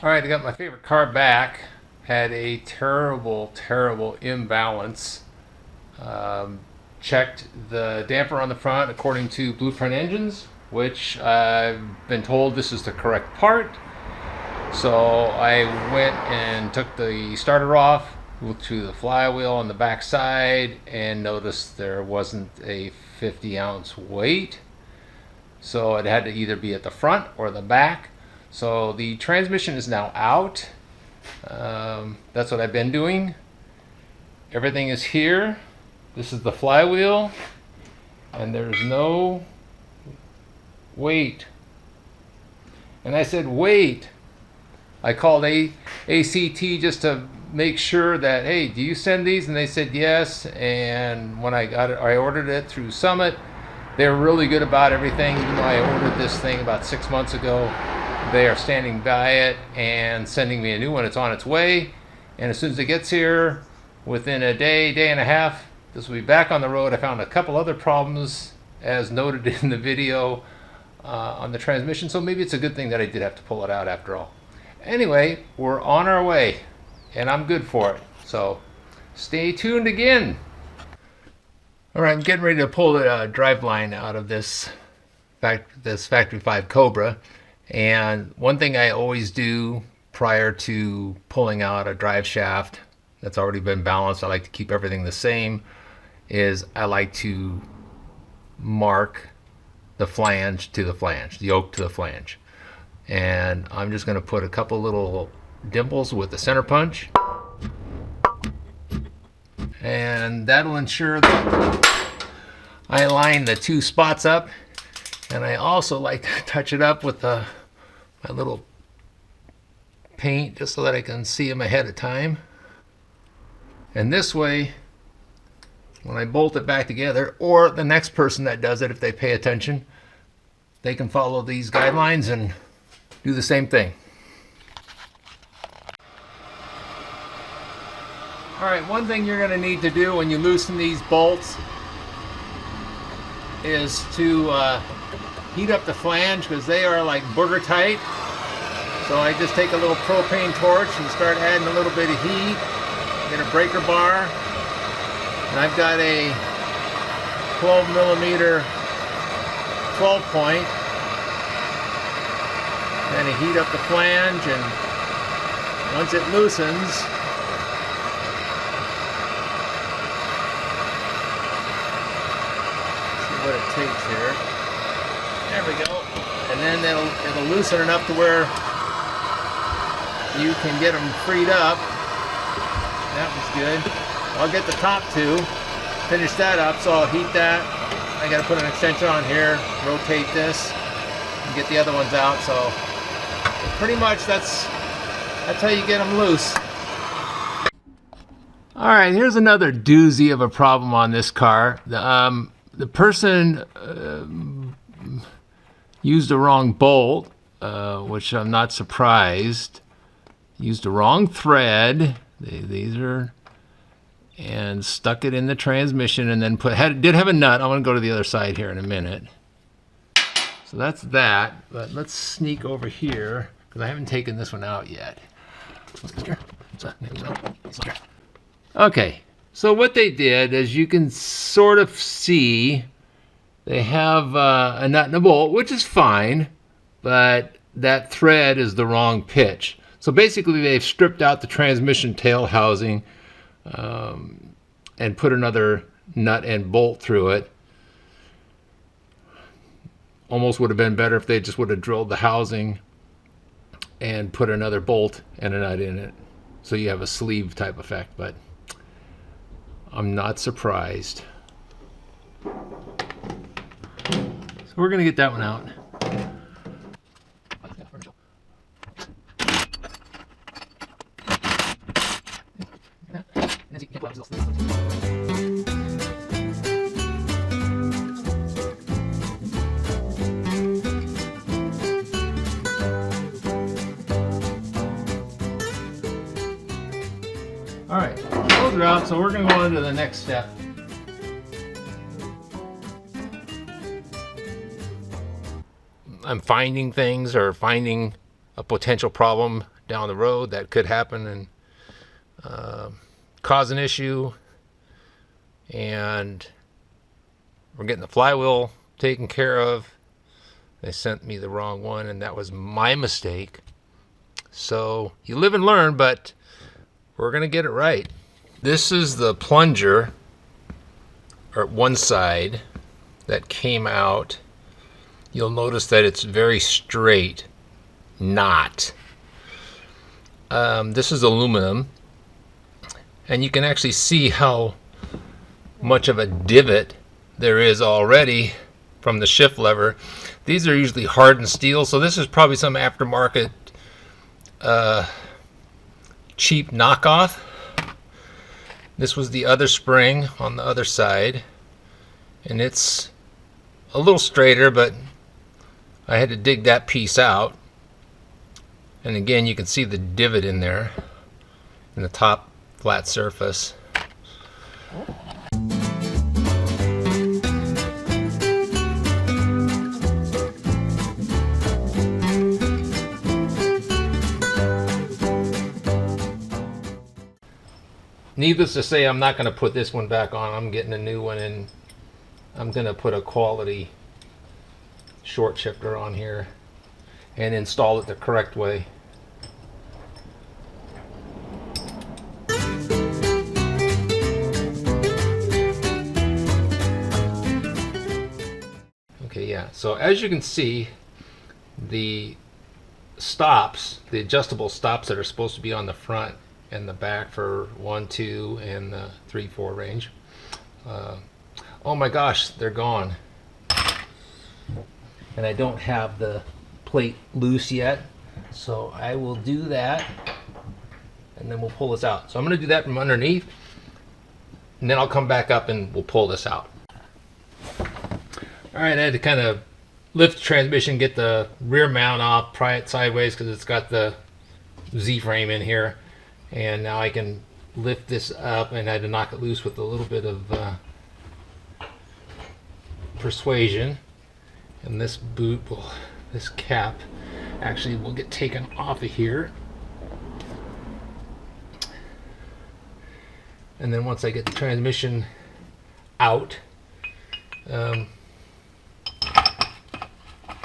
All right, I got my favorite car back. Had a terrible imbalance. Um, Checked the damper on the front according to Blueprint Engines, which I've been told this is the correct part. So I went and took the starter off, looked to the flywheel on the back side, and noticed there wasn't a 50-ounce weight. So it had to either be at the front or the back. So the transmission is now out. That's what I've been doing. Everything is here. This is the flywheel, and there's no weight. And I said, wait. I called ACT just to make sure that, hey, do you send these? And they said yes. And when I got it, I ordered it through Summit. They're really good about everything. Even though I ordered this thing about 6 months ago, they are standing by it and sending me a new one. It's on its way. And as soon as it gets here, within a day and a half, this will be back on the road. I found a couple other problems as noted in the video on the transmission. So maybe it's a good thing that I did have to pull it out after all. Anyway, we're on our way and I'm good for it. So stay tuned again. All right, I'm getting ready to pull the drive line out of this Factory 5 Cobra. And one thing I always do prior to pulling out a drive shaft that's already been balanced, I like to keep everything the same, is I like to mark the flange to the flange, the yoke to the flange. And I'm just going to put a couple little dimples with the center punch. And that'll ensure that I line the two spots up. And I also like to touch it up with my little paint just so that I can see them ahead of time. And this way, when I bolt it back together, or the next person that does it, if they pay attention, they can follow these guidelines and do the same thing. All right, one thing you're going to need to do when you loosen these bolts is to heat up the flange, because they are like booger tight. So I just take a little propane torch and start adding a little bit of heat. Get a breaker bar, and I've got a 12mm 12 point. Then I heat up the flange, and once it loosens, see what it takes here. There we go. And then it'll loosen enough to where you can get them freed up. That was good. I'll get the top two, finish that up, so I'll heat that. I gotta put an extension on here, rotate this, and get the other ones out. So pretty much that's how you get them loose. All right, here's another doozy of a problem on this car. The person used the wrong bolt, which I'm not surprised. Used the wrong thread. These are, and stuck it in the transmission, and then did have a nut. I'm going to go to the other side here in a minute. So that's that. But let's sneak over here, because I haven't taken this one out yet. Okay, so what they did, as you can sort of see, they have a nut and a bolt, which is fine, but that thread is the wrong pitch. So basically they've stripped out the transmission tail housing and put another nut and bolt through it. Almost would have been better if they just would have drilled the housing and put another bolt and a nut in it. So you have a sleeve type effect, but I'm not surprised. So we're gonna get that one out. All right, those are out, so we're going to go on to the next step. I'm finding things or finding a potential problem down the road that could happen and cause an issue. And we're getting the flywheel taken care of. They sent me the wrong one, and that was my mistake. So you live and learn, but we're gonna get it right. This is the plunger, or one side, that came out. You'll notice that it's very straight, not. This is aluminum, and you can actually see how much of a divot there is already from the shift lever. These are usually hardened steel, so this is probably some aftermarket cheap knockoff. This was the other spring on the other side, and it's a little straighter, but I had to dig that piece out. And again, you can see the divot in there in the top flat surface. Needless to say, I'm not going to put this one back on. I'm getting a new one, and I'm going to put a quality short shifter on here and install it the correct way. Okay, yeah, so as you can see, the stops, the adjustable stops that are supposed to be on the front and the back for 1, 2, and the 3, 4 range. Oh my gosh, they're gone. And I don't have the plate loose yet, so I will do that, and then we'll pull this out. So I'm going to do that from underneath, and then I'll come back up and we'll pull this out. All right, I had to kind of lift the transmission, get the rear mount off, pry it sideways because it's got the Z-frame in here. And now I can lift this up, and I had to knock it loose with a little bit of persuasion. And this boot will, this cap actually will get taken off of here. And then once I get the transmission out, I'll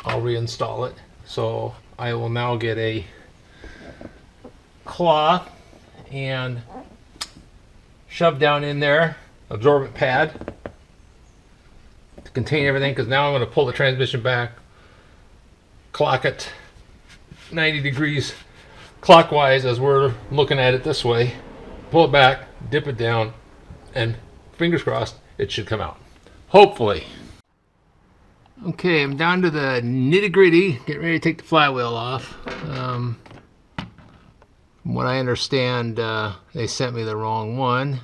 reinstall it. So I will now get a cloth and shove down in there, absorbent pad to contain everything, because now I'm going to pull the transmission back, clock it 90 degrees clockwise as we're looking at it this way, pull it back, dip it down, and fingers crossed it should come out. Hopefully. Okay, I'm down to the nitty-gritty, getting ready to take the flywheel off. From what I understand, they sent me the wrong one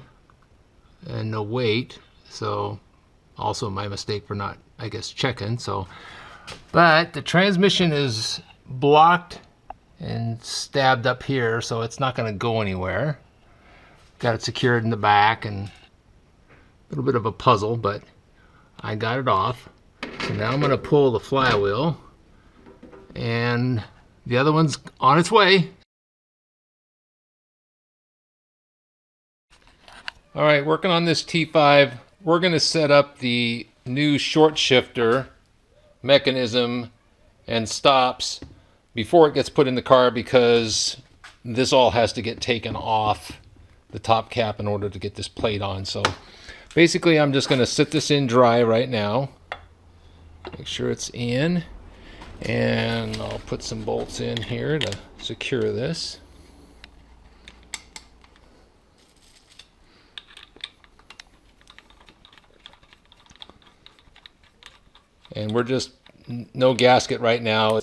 and no weight, so also my mistake for not, I guess, checking. So, but the transmission is blocked and stabbed up here, so it's not going to go anywhere. Got it secured in the back, and a little bit of a puzzle, but I got it off. So now I'm going to pull the flywheel, and the other one's on its way. All right, working on this T5, we're going to set up the new short shifter mechanism and stops before it gets put in the car, because this all has to get taken off the top cap in order to get this plate on. So basically I'm just going to sit this in dry right now, make sure it's in, and I'll put some bolts in here to secure this. And we're just no gasket right now.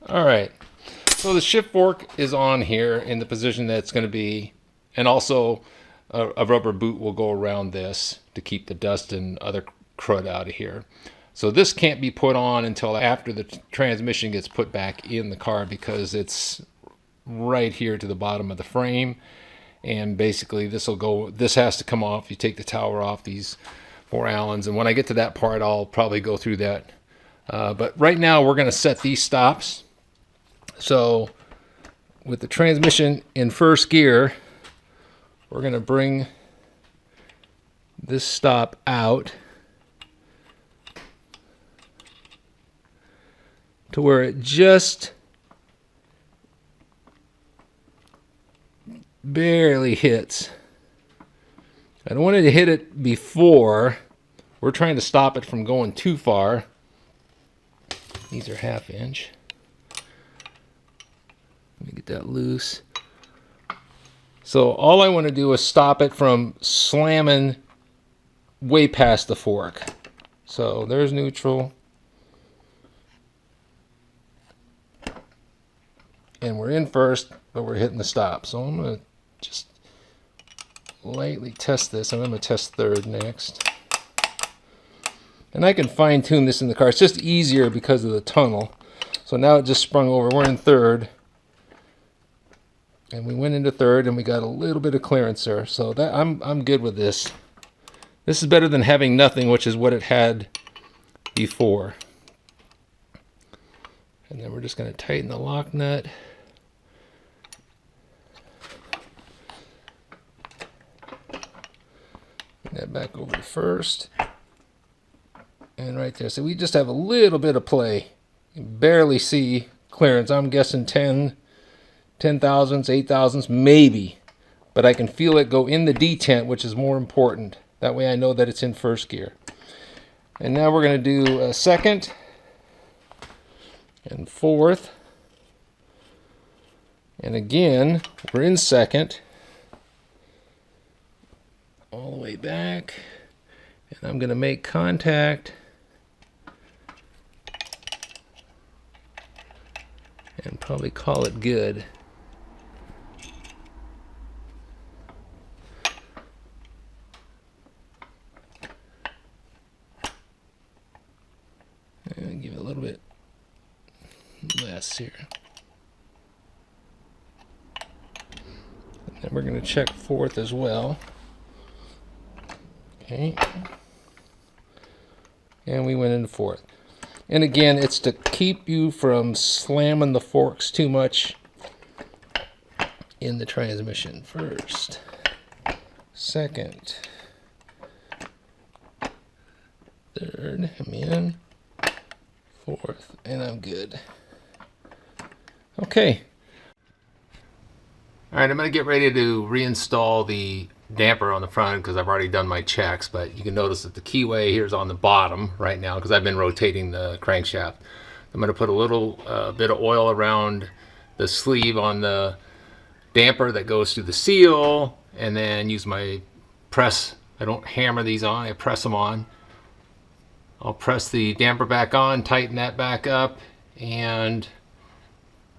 All right, so the shift fork is on here in the position that it's going to be, and also a rubber boot will go around this to keep the dust and other crud out of here. So this can't be put on until after the transmission gets put back in the car, because it's right here to the bottom of the frame, And basically this has to come off. You take the tower off, these 4 Allens, and when I get to that part I'll probably go through that. But right now we're going to set these stops. So with the transmission in first gear, we're going to bring this stop out to where it just barely hits. I don't want it to hit it before. We're trying to stop it from going too far. These are 1/2 inch. Let me get that loose. So all I want to do is stop it from slamming way past the fork. So there's neutral. And we're in first, but we're hitting the stop. So I'm going to just lightly test this. I'm going to test third next. And I can fine tune this in the car. It's just easier because of the tunnel. So now it just sprung over. We're in third. And we went into third and we got a little bit of clearance there. So that I'm good with this. This is better than having nothing, which is what it had before. And then we're just going to tighten the lock nut. Bring that back over to first. And right there. So we just have a little bit of play. You can barely see clearance. I'm guessing 10 thousandths, 8 thousandths, maybe. But I can feel it go in the detent, which is more important. That way I know that it's in first gear. And now we're going to do a second and fourth. And again, we're in second. All the way back. And I'm going to make contact. And probably call it good. And give it a little bit less here. And then we're going to check fourth as well. Okay. And we went into fourth. And again, it's to keep you from slamming the forks too much in the transmission. First, second, third, I'm in, fourth, and I'm good. Okay. All right, I'm going to get ready to reinstall the damper on the front because I've already done my checks, but you can notice that the keyway here is on the bottom right now because I've been rotating the crankshaft. I'm going to put a little bit of oil around the sleeve on the damper that goes through the seal, and then use my press. I don't hammer these on, I press them on. I'll press the damper back on, tighten that back up, and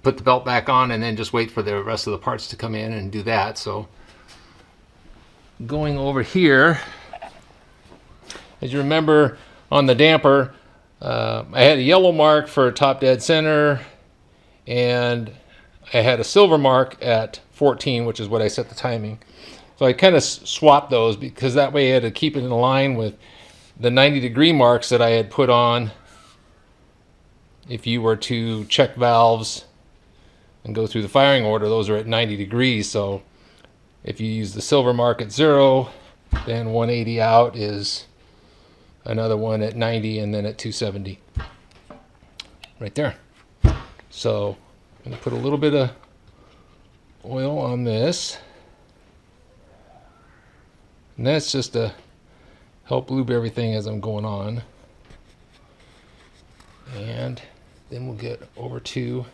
put the belt back on, and then just wait for the rest of the parts to come in and do that. So going over here, as you remember on the damper, I had a yellow mark for top dead center, and I had a silver mark at 14, which is what I set the timing. So I kind of swapped those because that way I had to keep it in line with the 90-degree marks that I had put on if you were to check valves and go through the firing order. Those are at 90 degrees, so if you use the silver mark at 0, then 180 out is another one at 90, and then at 270. Right there. So I'm going to put a little bit of oil on this. And that's just to help lube everything as I'm going on. And then we'll get over to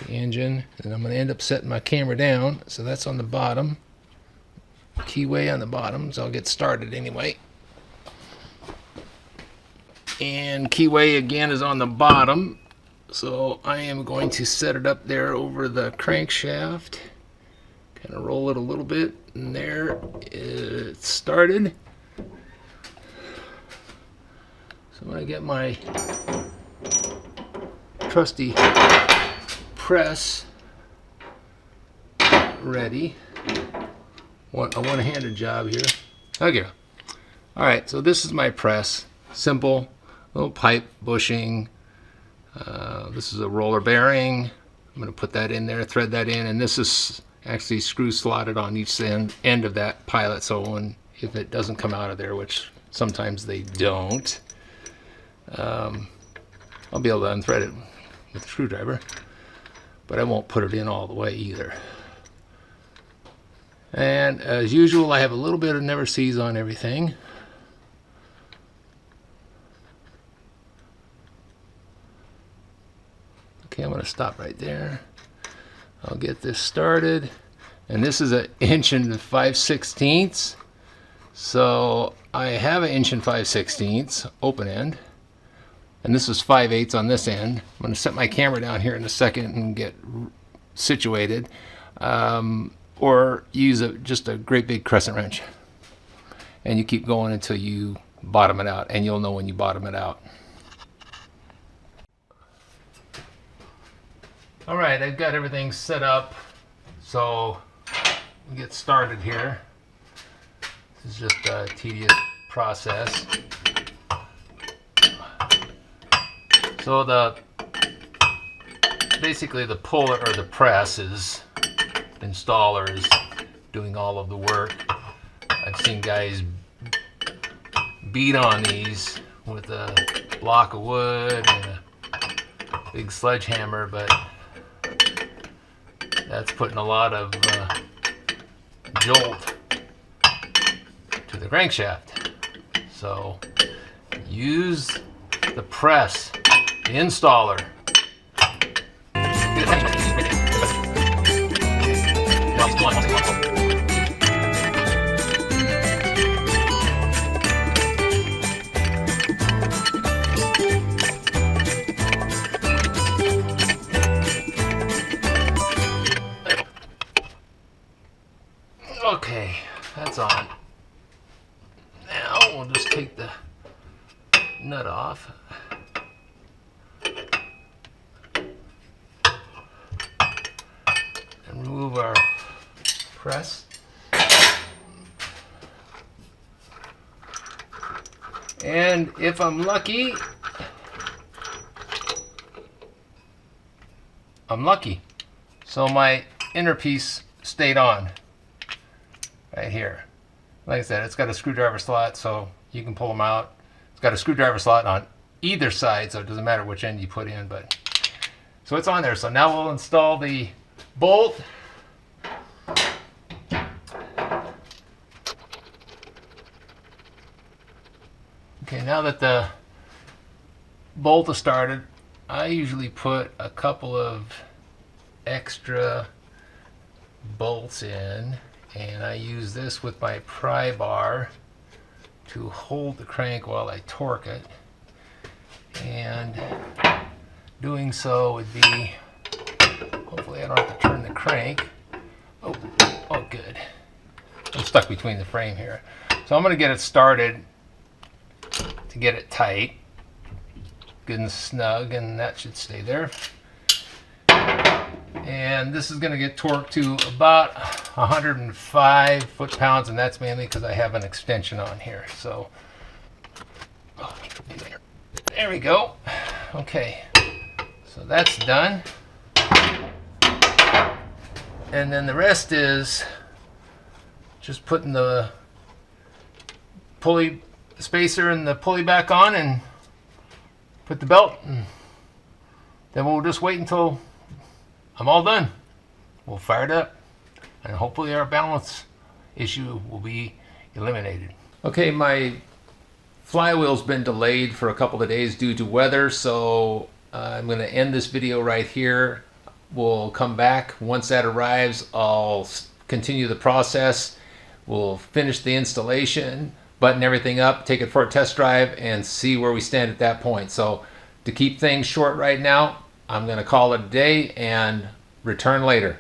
the engine, and I'm going to end up setting my camera down, so that's on the bottom, keyway on the bottom, so I'll get started anyway. And keyway again is on the bottom, so I am going to set it up there over the crankshaft, kind of roll it a little bit, and there it started. So when I get my trusty press ready. A one-handed job here. Okay. All right, so this is my press. Simple, little pipe bushing. This is a roller bearing. I'm going to put that in there, thread that in, and this is actually screw slotted on each end of that pilot, so if it doesn't come out of there, which sometimes they don't, I'll be able to unthread it with a screwdriver, but I won't put it in all the way either. And as usual, I have a little bit of never sees on everything. Okay, I'm going to stop right there. I'll get this started. And this is an 1 5/16". So I have an 1 5/16" open end. And this is 5/8 on this end. I'm going to set my camera down here in a second and get situated. Or use just a great big crescent wrench. And you keep going until you bottom it out. And you'll know when you bottom it out. Alright, I've got everything set up. So we get started here. This is just a tedious process. So basically the puller or the press is installer is doing all of the work. I've seen guys beat on these with a block of wood and a big sledgehammer, but that's putting a lot of jolt to the crankshaft. So use the press, the installer. Okay, that's on. Now we'll just take the nut off. And remove our press. And if I'm lucky, so my inner piece stayed on right here. Like I said, it's got a screwdriver slot, so you can pull them out. It's got a screwdriver slot on either side, so it doesn't matter which end you put in, but so it's on there. So now we'll install the bolt. Okay, now that the bolt is started, I usually put a couple of extra bolts in, and I use this with my pry bar to hold the crank while I torque it. And doing so would be, hopefully I don't have to turn the crank. Oh, good. I'm stuck between the frame here. So I'm going to get it started to get it tight, good and snug, and that should stay there. And this is going to get torqued to about 105 foot-pounds, and that's mainly because I have an extension on here. So there we go. Okay, so that's done. And then the rest is just putting the pulley spacer and the pulley back on and put the belt, and then we'll just wait until I'm all done. We'll fire it up, and hopefully our balance issue will be eliminated. Okay, my flywheel's been delayed for a couple of days due to weather, so I'm going to end this video right here. We'll come back. Once that arrives, I'll continue the process. We'll finish the installation, button everything up, take it for a test drive, and see where we stand at that point. So to keep things short right now, I'm going to call it a day and return later.